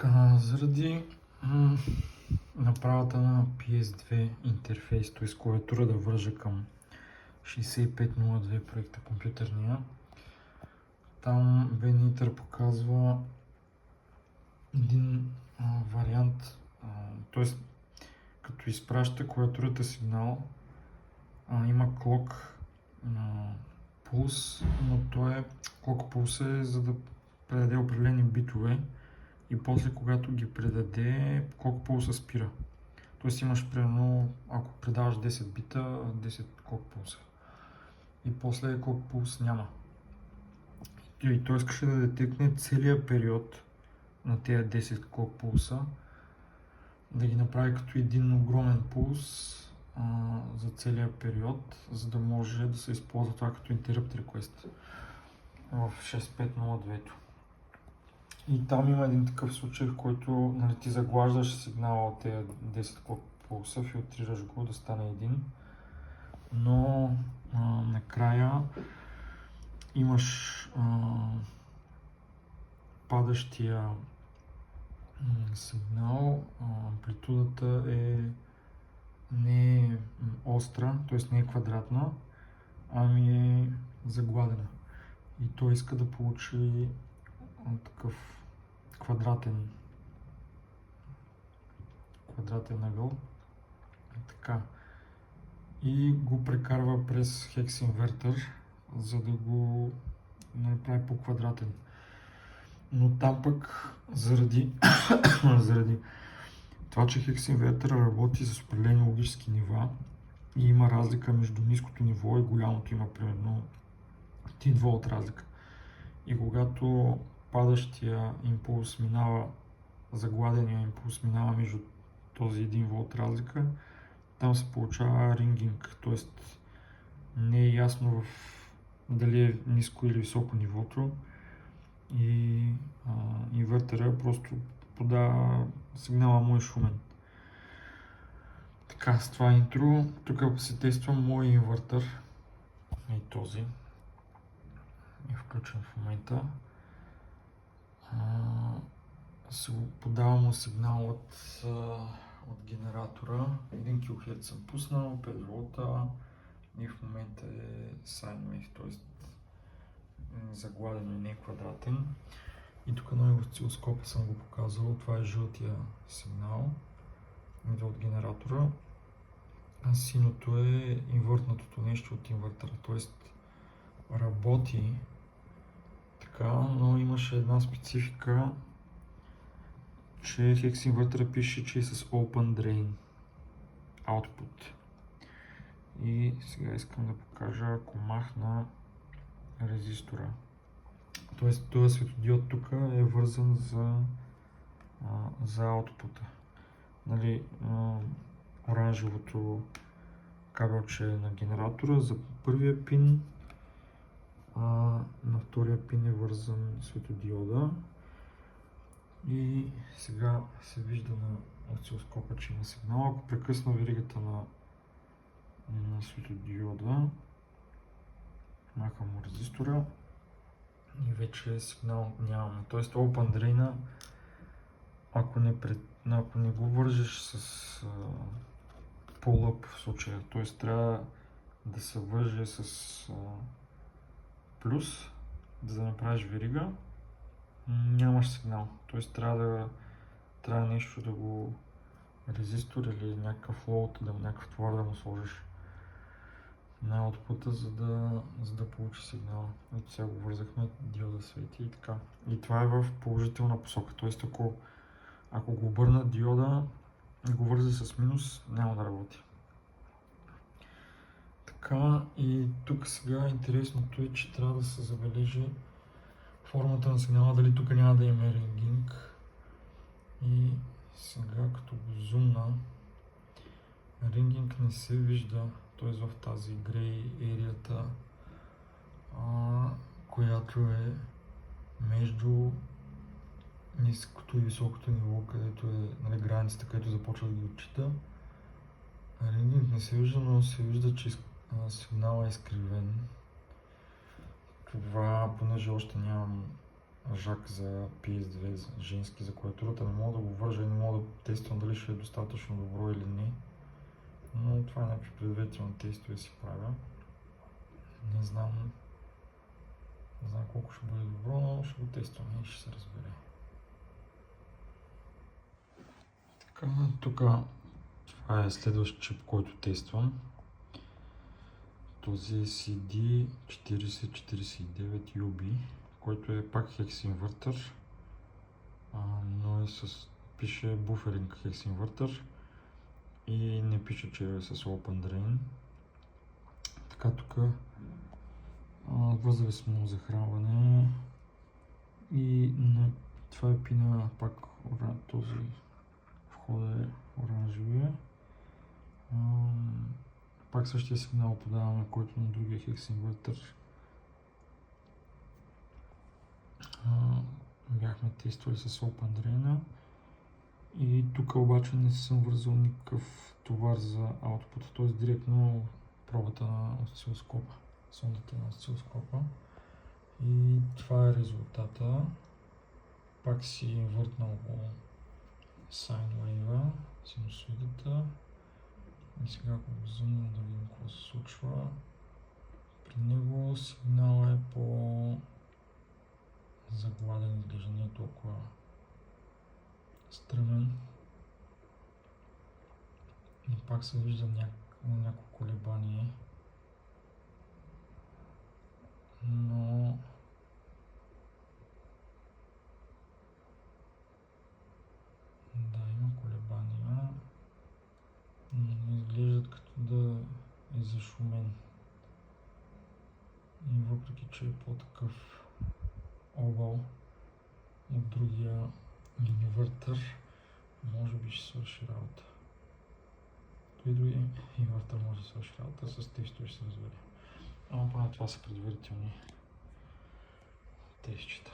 Така, заради направата на PS2 интерфейс, т.е. клавиатура да вържа към 6502 проекта компютърния, там Бенитър показва един вариант, т.е. като изпраща клавиатурата сигнал, има клок пулс, но клок пулс е за да предаде определени битове и после когато ги предаде, клок пулса спира. Тоест имаш примерно, ако предаваш 10 бита, 10 клок пулса. И после клок пулс няма. И той искаше да детекне целият период на тези 10 клок пулса, да ги направи като един огромен пулс за целия период, за да може да се използва това като interrupt request в 6502. И там има един такъв случай, в който ти заглаждаш сигнала от тези 10 клок пулса, филтрираш го да стане един, но накрая имаш падащия сигнал, амплитудата не е остра, т.е. не е квадратна, ами е загладена. И той иска да получи такъв квадратен ъгъл. Така. И го прекарва през хекс инвертър, за да го направи по-квадратен. Но там пък заради това, че хекс инвертъра работи с определени логически нива и има разлика между ниското ниво и голямото, има примерно 1 волт разлика. И когато падащия импулс минава, загладения импулс минава между този 1 волт разлика, там се получава рингинг, т.е. не е ясно дали е ниско или високо нивото и инвертъра просто подава сигнала му е шумен. Така, с това интро, тук се тества мой инвертър и този е включен в момента. Подавам му сигнал от генератора. 1 кГц съм пуснал, 5 волта и в момента е sine wave, т.е. загладен и не е квадратен. И тук на осцилоскопа съм го показал, това е жълтия сигнал, идва от генератора, а синото е инвъртнатото нещо от инвертъра, т.е. работи така, но имаше една специфика, че хекс инвертъра пише, че е с Open Drain Output. И сега искам да покажа, ако махна резистора. Тоест този светодиод тук е вързан за аутпута. Нали, оранжевото кабелче на генератора за първия пин, на втория пин е вързан светодиода. И сега се вижда на осцилоскопа, че има сигнал. Ако прекъсна веригата на светодиода, махам резистора и вече сигнал нямаме. Тоест Open Drain, ако не го вържеш с pull-up в случая, т.е. трябва да се върже с плюс, да направиш верига, нямаш сигнал. Т.е. трябва нещо да го резистор или някакъв лоуд, някакъв товар да му сложиш на аутпута, за да получи сигнал. Ето сега го вързахме, диода свети и така. И това е в положителна посока. Т.е. ако го обърна диода и го върза с минус, няма да работи. Така, и тук сега интересното е, че трябва да се забележи формата на сигнала, дали тук няма да има рингинг. И сега като го зумна, рингинг не се вижда, т.е. в тази грей ерията, която е между ниското и високото ниво, където е границата, където започва да ги отчита. Рингинг не се вижда, но се вижда, че сигналът е изкривен. Това, понеже още нямам жак за PS2 за женски за клавиатурата. Не мога да го вържа и не мога да тествам дали ще е достатъчно добро или не. Но това е някакви предварителни тестове си правя. Не знам колко ще бъде добро, но ще го тестваме и ще се разбере. Така, тук това е следващ чип, който тествам. Този CD4049UB, който е пак хекс инвъртър, но пише буферинг хекс инвъртър и не пише, че е с Open Drain. Така, тук възрастно захранване и това е пина, пак този вход е оранжевия. Пак същия сигнал подаваме, който на другия хекс инвъртър бяхме тествали с Open Drain. И тук обаче не съм вързал никакъв товар за output, т.е. директно пробата на осцилоскопа, сондата на осцилоскопа. И това е резултата. Пак си инвъртнал sine wave, синусоидата. И сега ако го зумнем да видим какво се случва. При него сигналът е по-загладен, изглежда не е толкова стръмен. И пак се вижда някакво колебание. Но да, има колебания, но не изглеждат като да е зашумен. И въпреки, че е по-такъв овал от другия инвъртър, може би ще свърши работа. Той другия инвъртър може да свърши работа, с тестове ще се разбере. Ама поне това са предварителни тестчета.